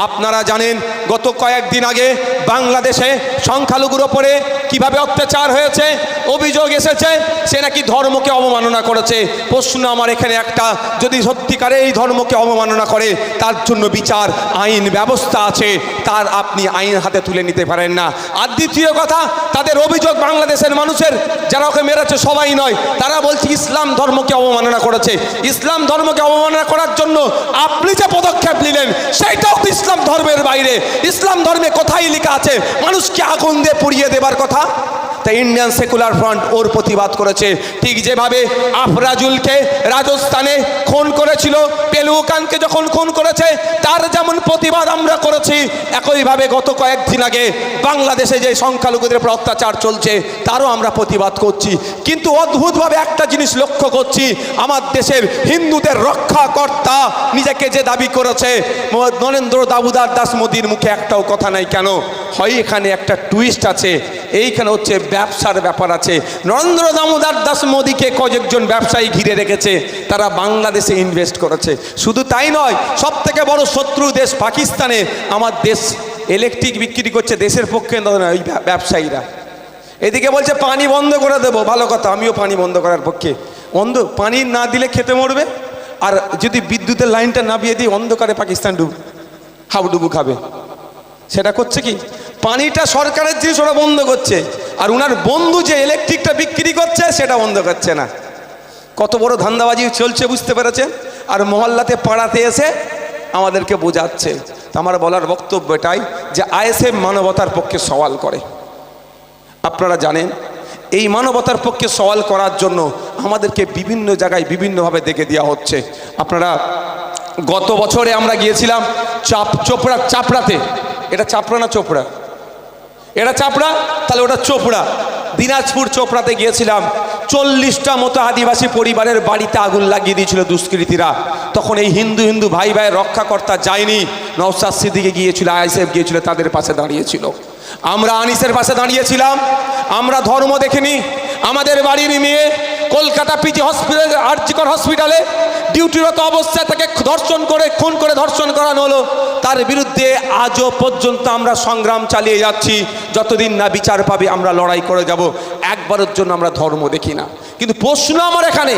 আপনারা জানেন গত কয়েকদিন আগে বাংলাদেশে সংখ্যালঘুর ওপরে কিভাবে অত্যাচার হয়েছে, অভিযোগ এসেছে সে নাকি ধর্মকে অবমাননা করেছে। প্রশ্ন আমার এখানে একটা, যদি সত্যিকারে এই ধর্মকে অবমাননা করে তার জন্য বিচার আইন ব্যবস্থা আছে, তার আপনি আইন হাতে তুলে নিতে পারেন না। আর দ্বিতীয় কথা, তাদের অভিযোগ বাংলাদেশের মানুষের যারা ওকে মেরেছে সবাই নয়, তারা বলছে ইসলাম ধর্মকে অবমাননা করেছে। ইসলাম ধর্মকে অবমাননা করার জন্য আপনি যে পদক্ষেপ নিলেন সেইটাও তো ইসলাম ধর্মের বাইরে। ইসলাম ধর্মে কোথায় লেখা আছে মানুষকে আগুন দিয়ে পুড়িয়ে দেবার কথা? তাই ইন্ডিয়ান সেকুলার ফ্রন্ট ওর প্রতিবাদ করেছে। ঠিক যেভাবে আফরাজুলকে রাজস্থানে খুন করেছিল, পেলুকানকে যখন খুন করেছে তার যেমন প্রতিবাদ আমরা করেছি, একইভাবে গত কয়েকদিন আগে বাংলাদেশে যে সংখ্যালঘুদের উপর অত্যাচার চলছে তারও আমরা প্রতিবাদ করছি। কিন্তু অদ্ভুতভাবে একটা জিনিস লক্ষ্য করছি, আমার দেশের হিন্দুদের রক্ষাকর্তা নিজেকে যে দাবি করেছে নরেন্দ্র দামোদর দাস মোদীর মুখে একটাও কথা নাই। কেন হয়? এখানে একটা টুইস্ট আছে, এইখানে হচ্ছে ব্যবসার ব্যাপার আছে। নরেন্দ্র দামোদর দাস মোদীকে কয়েকজন ব্যবসায়ী ঘিরে রেখেছে, তারা বাংলাদেশে ইনভেস্ট করেছে। শুধু তাই নয়, সব থেকে বড় শত্রু দেশ পাকিস্তানে আমার দেশ ইলেকট্রিক বিক্রি করছে দেশের পক্ষে ওই ব্যবসায়ীরা। এদিকে বলছে পানি বন্ধ করে দেবো, ভালো কথা, আমিও পানি বন্ধ করার পক্ষে। পানি না দিলে খেতে মরবে, আর যদি বিদ্যুতের লাইনটা নামিয়ে দিই অন্ধকারে পাকিস্তান হাবুডুবু খাবে। সেটা করছে কি? পানিটা সরকারের জিনিস ওরা বন্ধ করছে, আর উনার বন্ধু যে ইলেকট্রিকটা বিক্রি করছে সেটা বন্ধ করছে না। কত বড় ধান্দাবাজি চলছে বুঝতে পেরেছেন? আর মহল্লাতে পাড়াতে এসে আমাদেরকে বোঝাচ্ছে। আমার বলার বক্তব্য এটাই যে আইএসএফ মানবতার পক্ষে সওয়াল করে। আপনারা জানেন এই মানবতার পক্ষে সওয়াল করার জন্য আমাদেরকে বিভিন্ন জায়গায় বিভিন্নভাবে দেখে দেওয়া হচ্ছে। আপনারা গত বছরে আমরা গিয়েছিলাম চাপড়াতে। এটা চাপড়া না চোপড়া? এটা চাপড়া, তাহলে ওটা চোপড়া। দিনাজপুর চোপড়াতে গিয়েছিলাম। 40টা মতো আদিবাসী পরিবারের বাড়িতে আগুন লাগিয়ে দিয়েছিল দুষ্কৃতীরা। তখন এই হিন্দু ভাই ভাইয়ের রক্ষাকর্তা যায়নি, নওশাদ সিদ্দিকী গিয়েছিল, আইএসএফ গিয়েছিল, তাদের পাশে দাঁড়িয়েছিল। আমরা আনিসের পাশে দাঁড়িয়েছিলাম। আমরা ধর্ম দেখিনি। আমাদের বাড়ির মেয়ে কলকাতা পিজি হসপিটালে, আরজিকর হসপিটালে ডিউটিরত অবস্থায় তাকে খুন করে ধর্ষণ করানো হলো। তার বিরুদ্ধে আজও পর্যন্ত আমরা সংগ্রাম চালিয়ে যাচ্ছি। যতদিন না বিচার পাবে আমরা লড়াই করে যাব। একবারের জন্য আমরা ধর্ম দেখি না। কিন্তু প্রশ্ন আমার এখানে,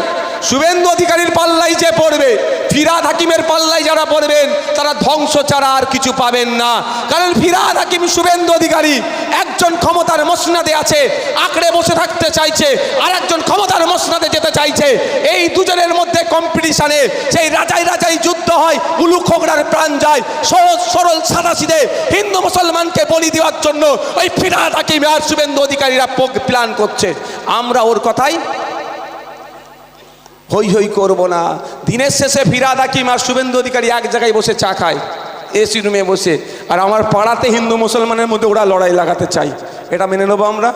শুভেন্দু অধিকারীর পাল্লাই যে পড়বে, ফিরহাদ হাকিমের পাল্লাই যারা পড়বেন তারা ধ্বংস ছাড়া আর কিছু পাবেন না। কারণ ফিরহাদ হাকিম, শুভেন্দু অধিকারী একজন ক্ষমতার মসনদে আছে, আঁকড়ে বসে থাকতে চাইছে, আর একজন ক্ষমতার মসনদে যেতে চাইছে। এই দুজনের মধ্যে কম্পিটিশনে সেই রাজাই যুদ্ধ হয়, উলু খোগড়ার প্রাণ যায়। সহজ সরল সাদাসিধে হিন্দু মুসলমানকে বলি দেওয়ার জন্য ওই ফিরহাদ হাকিম আর শুভেন্দু অধিকারীরা প্ল্যান করছে। আমরা ওর কথাই হই করবো না। দিনের শেষে ফিরহাদ হাকিম আর শুভেন্দু অধিকারী এক জায়গায় বসে চা খায়, এসি রুমে বসে, আর আমার পাড়াতে হিন্দু মুসলমানের মধ্যে ওরা লড়াই লাগাতে চাই। এটা মেনে নেবো আমরা?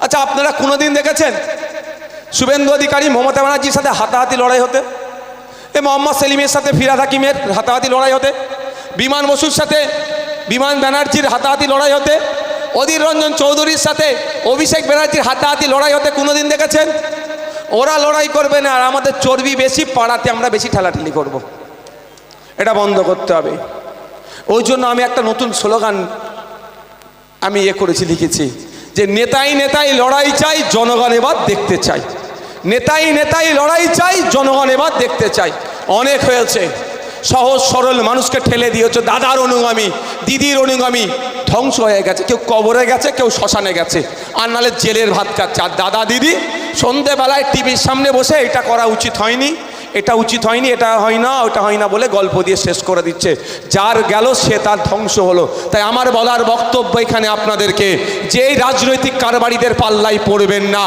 আচ্ছা, আপনারা কোনোদিন দেখেছেন শুভেন্দু অধিকারী মমতা ব্যানার্জির সাথে হাতাহাতি লড়াই হতে? মোহাম্মদ সেলিমের সাথে ফিরহাদ হাকিমের হাতাহাতি লড়াই হতে? বিমান বসুর সাথে বিমান ব্যানার্জির হাতাহাতি লড়াই হতে? অধীর রঞ্জন চৌধুরীর সাথে অভিষেক ব্যানার্জির হাতাহাতি লড়াই হতে কোনোদিন দেখেছেন? ওরা লড়াই করবে না, আর আমাদের চর্বি বেশি, পাড়াতে আমরা বেশি ঠেলাঠেলি করব। এটা বন্ধ করতে হবে। ওই জন্য আমি একটা নতুন স্লোগান আমি লিখেছি যে নেতাই লড়াই চাই, জনগণ এবার দেখতে চাই। নেতাই লড়াই চাই, জনগণ এবার দেখতে চাই। অনেক হয়েছে। সহজ সরল মানুষকে ঠেলে দিয়েছে, দাদার অনুগামী, দিদির অনুগামী, ধ্বংস হয়ে গেছে। কেউ কবরে গেছে, কেউ শ্মশানে গেছে, আর নাহলে জেলের ভাত খাচ্ছে। আর দাদা দিদি সন্ধেবেলায় টিভির সামনে বসে এটা করা উচিত হয়নি, এটা উচিত হয়নি, এটা হয় না, ওটা হয় না বলে গল্প দিয়ে শেষ করে দিচ্ছে। যার গেল সে তার ধ্বংস হলো। তাই আমার বলার বক্তব্য এখানে আপনাদেরকে, যে এই রাজনৈতিক কারবারিদের পাল্লাই পড়বেন না।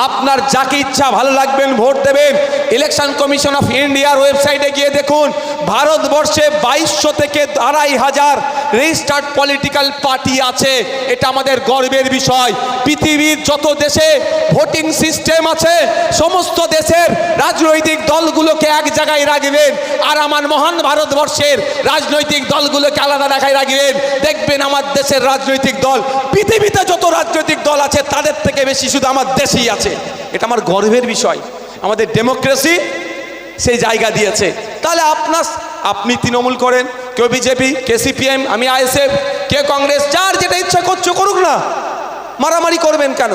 আপনার যাকে ইচ্ছা ভালো লাগবেন ভোট দেবেন। ইলেকশন কমিশন অফ ইন্ডিয়ার ওয়েবসাইটে গিয়ে দেখুন, ভারতবর্ষে 2200 থেকে 2500 রেজিস্টার্ড পলিটিক্যাল পার্টি আছে। এটা আমাদের গর্বের বিষয়। পৃথিবীর যত দেশে ভোটিং সিস্টেম আছে সমস্ত দেশের রাজনৈতিক দলগুলোকে এক জায়গায় রাখবেন, আর আমার মহান ভারতবর্ষের রাজনৈতিক দলগুলোকে আলাদা জায়গায় রাখবেন। দেখবেন আমার দেশের রাজনৈতিক দল পৃথিবীতে যত রাজনৈতিক দল আছে তাদের থেকে বেশি শুধু আমার দেশেই আছে। এটা আমার গর্বের বিষয়। আমাদের ডেমোক্রেসি সেই জায়গা দিয়েছে। তাহলে আপনি তৃণমূল করেন, কেউ বিজেপি, কে সিপিএম, আমি আইএসএফ, কে কংগ্রেস, যার যেটা ইচ্ছা করছো করুক না, মারামারি করবেন কেন?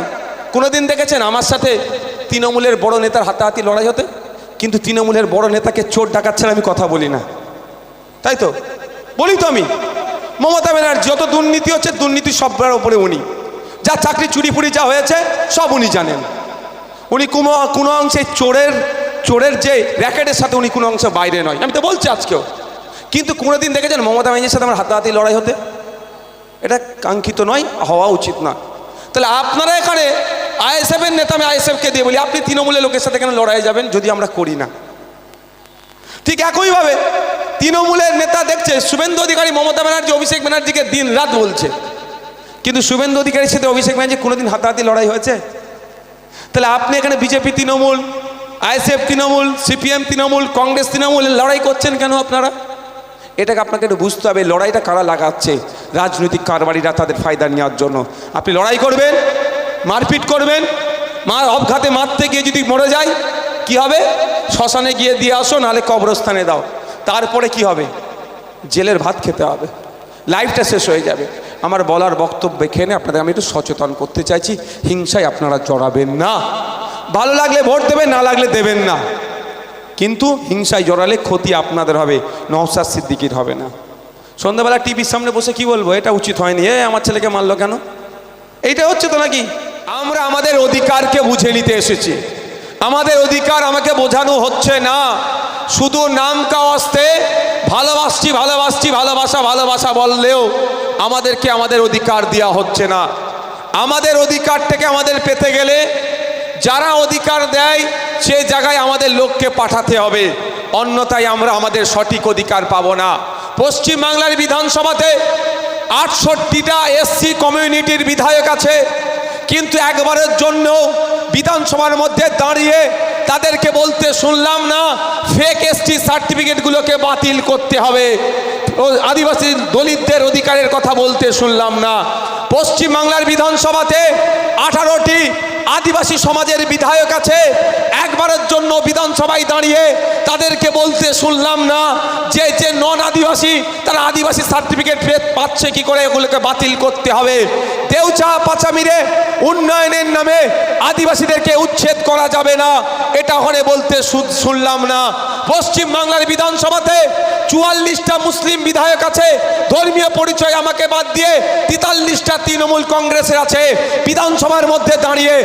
কোনোদিন দেখেছেন আমার সাথে তৃণমূলের বড় নেতার হাতাহাতি লড়াই হতে? কিন্তু তৃণমূলের বড় নেতাকে চোর ডাকাত ছাড়া আমি কথা বলি না, তাই তো বলি তো আমি। মমতা ব্যানার্জি যত দুর্নীতি হচ্ছে, দুর্নীতি সবার ওপরে উনি, যা চাকরি চুরি ফুরি যা হয়েছে সব উনি জানেন। উনি কোনো অংশে চোরের যে র্যাকেটের সাথে উনি কোনো অংশে বাইরে নয়, আমি তো বলছি আজকেও। কিন্তু কোনোদিন দেখেছেন মমতা ব্যানার্জির সাথে আমার হাতাহাতি লড়াই হতে? এটা কাঙ্ক্ষিত নয়, হওয়া উচিত না। তাহলে আপনারা এখানে আইএসএফের নেতা, আমি আইএসএফকে দিয়ে বলি, আপনি তৃণমূলের লোকের সাথে কেন লড়াই যাবেন যদি আমরা করি না? ঠিক একইভাবে তৃণমূলের নেতা দেখছে শুভেন্দু অধিকারী মমতা ব্যানার্জি অভিষেক ব্যানার্জিকে দিন রাত বলছে, কিন্তু শুভেন্দু অধিকারীর সাথে অভিষেক ব্যানার্জি কোনোদিন হাতাহাতি লড়াই হয়েছে? তাহলে আপনি এখানে BJP Trinamool, ISF Trinamool, CPM Trinamool, Congress Trinamool লড়াই করছেন কেন আপনারা? এটাকে আপনাকে একটু বুঝতে হবে, লড়াইটা কারা লাগাচ্ছে? রাজনৈতিক কারবারিরা তাদের ফায়দা নেওয়ার জন্য। আপনি লড়াই করবেন, মারপিট করবেন, অবঘাতে মারতে গিয়ে যদি মরে যায় কি হবে? শ্মশানে গিয়ে দিয়ে আসো, নাহলে কবরস্থানে দাও, তারপরে কি হবে? জেলের ভাত খেতে হবে, লাইফটা শেষ হয়ে যাবে। আমার বলার বক্তব্য এখানে আপনাদের আমি একটু সচেতন করতে চাইছি, হিংসায় আপনারা জড়াবেন না। ভালো লাগলে ভোট দেবেন, না লাগলে দেবেন না, কিন্তু হিংসায় জড়ালে ক্ষতি আপনাদের হবে, নওশাদ সিদ্দিকীর হবে না। সন্ধ্যাবেলা টিভির সামনে বসে কি বলবো, এটা উচিত হয়নি, আমার ছেলেকে মারলো কেন? এইটা হচ্ছে তো নাকি? আমরা আমাদের অধিকারকে বুঝে নিতে এসেছি, আমাদের অধিকার আমাকে বোঝানো হচ্ছে না। শুধু নাম কাওয়াস্তে ভালোবাসছি ভালোবাসছি ভালোবাসা ভালোবাসা বললেও আমাদেরকে আমাদের অধিকার দেওয়া হচ্ছে না। আমাদের অধিকারটাকে আমাদের পেতে গেলে যারা অধিকার দেয় সেই জায়গায় আমাদের লোককে পাঠাতে হবে, অন্যথায় আমরা আমাদের সঠিক অধিকার পাবো না। পশ্চিমবাংলার বিধানসভাতে 68টা এসসি কমিউনিটির বিধায়ক আছে, কিন্তু একবারের জন্য বিধানসভার মধ্যে দাঁড়িয়ে তাদেরকে বলতে শুনলাম না ফেক এসটি সার্টিফিকেটগুলোকে বাতিল করতে হবে, আদিবাসী দলিতদের অধিকারের কথা বলতে শুনলাম না। পশ্চিমবাংলার বিধানসভাতে 18টি আদিবাসী সমাজের বিধায়ক আছে, একবারের জন্য বিধানসভায় দাঁড়িয়ে তাদেরকে বলতে শুনলাম না যে নন আদিবাসী তারা আদিবাসী সার্টিফিকেট পাচ্ছে কি করে, এগুলোকে বাতিল করতে হবে। দেউচা পাচামিরে উন্নয়নের নামে আদিবাসীদেরকে উচ্ছেদ করা যাবে না, এটা ওখানে বলতে শুনলাম না। পশ্চিমবাংলার বিধানসভাতে 44টা মুসলিম বিধায়ক আছে, ধর্মীয় পরিচয় আমাকে বাদ দিয়ে 43টা তৃণমূল কংগ্রেসের আছে, বিধানসভার মধ্যে দাঁড়িয়ে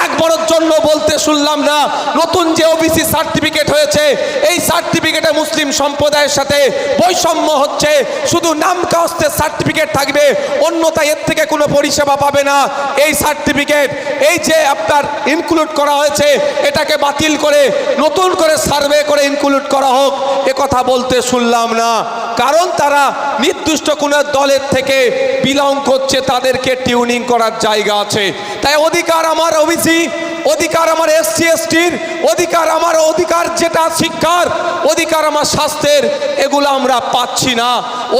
একবারের জন্য বলতে শুনলাম না নতুন যে ওবিসি সার্টিফিকেট হয়েছে এই সার্টিফিকেটে মুসলিম সম্প্রদায়ের সাথে বৈষম্য হচ্ছে, শুধু নাম কাস্তে সার্টিফিকেট থাকবে, অন্যথায় এর থেকে কোনো পরিষেবা পাবে না। এই সার্টিফিকেট এই যে আপনার ইনক্লুড করা হয়েছে এটাকে বাতিল করে নতুন করে সার্ভে করে ইনক্লুড করা হোক, এ কথা বলতে শুনলাম না। কারণ তারা নির্দিষ্ট কোনো দলের থেকে বিলং করছে, তাদেরকে টিউনিং করার জায়গা আছে। তাই অধিকার আমার ওবিসি, অধিকার আমার এসসি এসটির, অধিকার আমার অধিকার যেটা শিক্ষার, অধিকার আমার স্বাস্থ্যের, এগুলো আমরা পাচ্ছি না।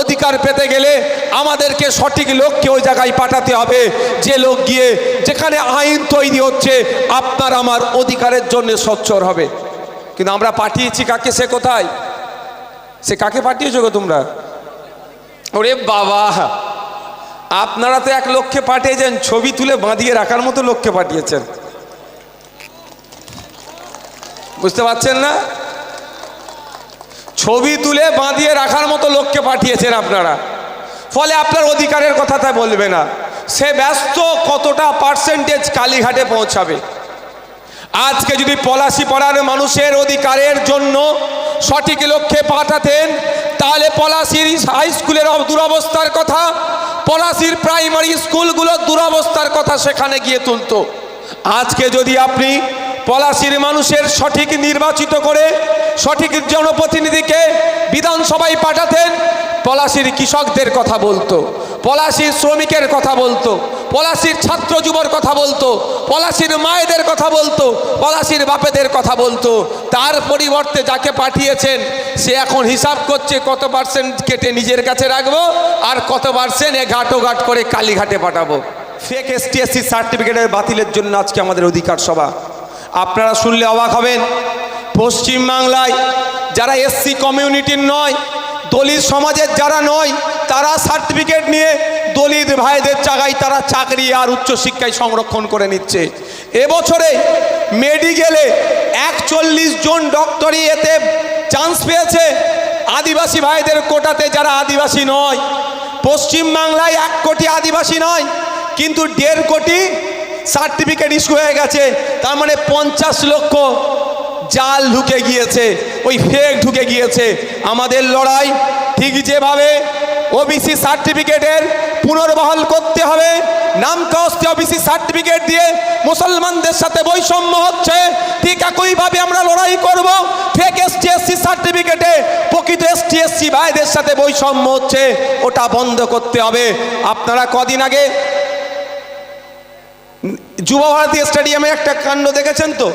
অধিকার পেতে গেলে আমাদেরকে সঠিক লোককে ওই জায়গায় পাঠাতে হবে, যে লোক গিয়ে যেখানে আইন তৈরি হচ্ছে আপনার আমার অধিকারের জন্য সোচ্চার হবে। কিন্তু আমরা পাঠিয়েছি কাকে? সে কোথায়? সে কাকে পাঠিয়েছো গো তোমরা? ওরে বাবা, আপনারা তো এক লোককে পাঠিয়েছেন, ছবি তুলে বাঁধিয়ে রাখার মতো লোককে পাঠিয়েছেন, বুঝতে পারছেন না? ছবি তুলে বাঁধিয়ে রাখার মতো লোককে পাঠিয়েছেন আপনারা, ফলে আপনার অধিকারের কথা তাই বলবে না। সে ব্যস্ত কতটা পার্সেন্টেজ কালীঘাটে পৌঁছাবে। আজকে যদি পলাশি পাড়ার মানুষের অধিকারের জন্য সঠিক লক্ষ্যে পাঠাতেন, তাহলে পলাশির হাই স্কুলের দুরবস্থার কথা, পলাশির প্রাইমারি স্কুলগুলোর দুরবস্থার কথা সেখানে গিয়ে তুলত। আজকে যদি আপনি পলাশির মানুষের সঠিক নির্বাচিত করে সঠিক জনপ্রতিনিধিকে বিধানসভায় পাঠাতেন, পলাশির কৃষকদের কথা বলতো, পলাশির শ্রমিকের কথা বলতো, পলাশির ছাত্র যুবর কথা বলতো, পলাশির মায়েদের কথা বলতো, পলাশির বাপেদের কথা বলতো। তার পরিবর্তে যাকে পাঠিয়েছেন সে এখন হিসাব করছে কত পার্সেন্ট কেটে নিজের কাছে রাখবো আর কত পার্সেন্ট ঘাটোঘাট করে কালীঘাটে পাঠাবো। ফেক এসটি এসসি সার্টিফিকেটের বাতিলের জন্য আজকে আমাদের অধিকার সভা। আপনারা শুনলে অবাক হবেন, পশ্চিমবাংলায় যারা এসসি কমিউনিটির নয়, দলিত সমাজের যারা নয় তারা সার্টিফিকেট নিয়ে দলিত ভাইদের জায়গায় তারা চাকরি আর উচ্চশিক্ষায় সংরক্ষণ করে নিচ্ছে। এবছরে মেডিকেলে 41 জন ডক্টরি এতে চান্স পেয়েছে আদিবাসী ভাইদের কোটাতে, যারা আদিবাসী নয়। পশ্চিমবাংলায় 1 কোটি আদিবাসী নয়, কিন্তু 1.5 কোটি সার্টিফিকেট ইস্যু হয়ে গেছে। তার মানে 50 লক্ষ জাল ঢুকে গিয়েছে, ওই ফেক ঢুকে গিয়েছে। আমাদের লড়াই ঠিক যেভাবে ওবিসি সার্টিফিকেটের পুনর্বহাল করতে হবে, নাম কাস্তে ওবিসি সার্টিফিকেট দিয়ে মুসলমানদের সাথে বৈষম্য হচ্ছে, ঠিক একইভাবে আমরা লড়াই করব ফেক এসটি এসসি সার্টিফিকেটে প্রকৃত এসটি এসসি ভাইদের সাথে বৈষম্য হচ্ছে, ওটা বন্ধ করতে হবে। আপনারা কদিন আগে যুবভারতী স্টেডিয়ামে একটা কাণ্ড দেখেছেন তো?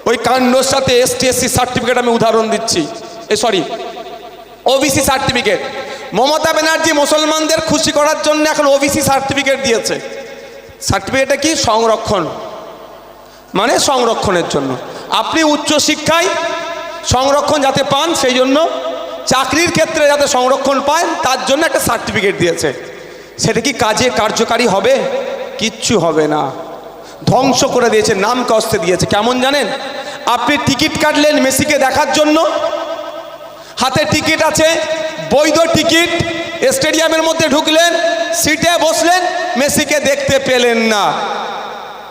ওই কাণ্ডর সাথে এসটি এসসি সার্টিফিকেট আমি উদাহরণ দিচ্ছি, ওবিসি সার্টিফিকেট। মমতা ব্যানার্জি মুসলমানদের খুশি করার জন্য এখন ওবিসি সার্টিফিকেট দিয়েছে। সার্টিফিকেটটা কি? সংরক্ষণ, মানে সংরক্ষণের জন্য। আপনি উচ্চশিক্ষায় সংরক্ষণ যাতে পান, সেই জন্য চাকরির ক্ষেত্রে যাতে সংরক্ষণ পান, তার জন্য একটা সার্টিফিকেট দিয়েছে। সেটা কি কাজে কার্যকারী হবে? কিচ্ছু হবে না, ধ্বংস করে দিয়েছে, নাম কস্তে দিয়েছে। কেমন জানেন? আপনি টিকিট কাটলেন মেসিকে দেখার জন্য, হাতে টিকিট আছে, বৈধ টিকিট, স্টেডিয়ামের মধ্যে ঢুকলেন, সিটে বসলেন, মেসিকে দেখতে পেলেন না,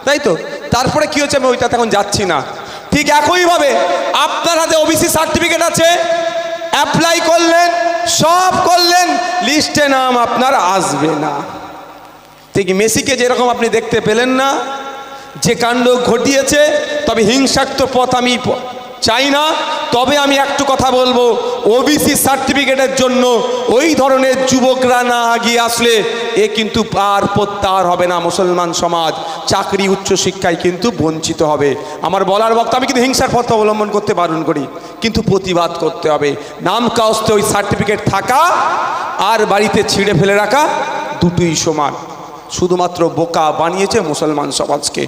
তাই তো? তারপরে কি হচ্ছে? আমি ওইটাতে এখন যাচ্ছি না। ঠিক একইভাবে আপনার হাতে ওবিসি সার্টিফিকেট আছে, অ্যাপ্লাই করলেন, সব করলেন, লিস্টে নাম আপনার আসবে না। ঠিক মেসিকে যেরকম আপনি দেখতে পেলেন না, যে কাণ্ড ঘটিয়েছে, তবে হিংসাত্মক পথ আমি চাই না। তবে আমি একটু কথা বলবো, ওবিসি সার্টিফিকেটের জন্য ওই ধরনের যুবকরা না এগিয়ে আসলে এ কিন্তু আর প্রত্যাহার হবে না। মুসলমান সমাজ চাকরি উচ্চশিক্ষায় কিন্তু বঞ্চিত হবে। আমার বলার বক্তব্য, আমি কিন্তু হিংসার পথ অবলম্বন করতে বারণ করি, কিন্তু প্রতিবাদ করতে হবে। নাম কাস্তে ওই সার্টিফিকেট থাকা আর বাড়িতে ছিঁড়ে ফেলে রাখা দুটোই সমান। শুধুমাত্র বোকা বানিয়েছে মুসলমান সমাজকে।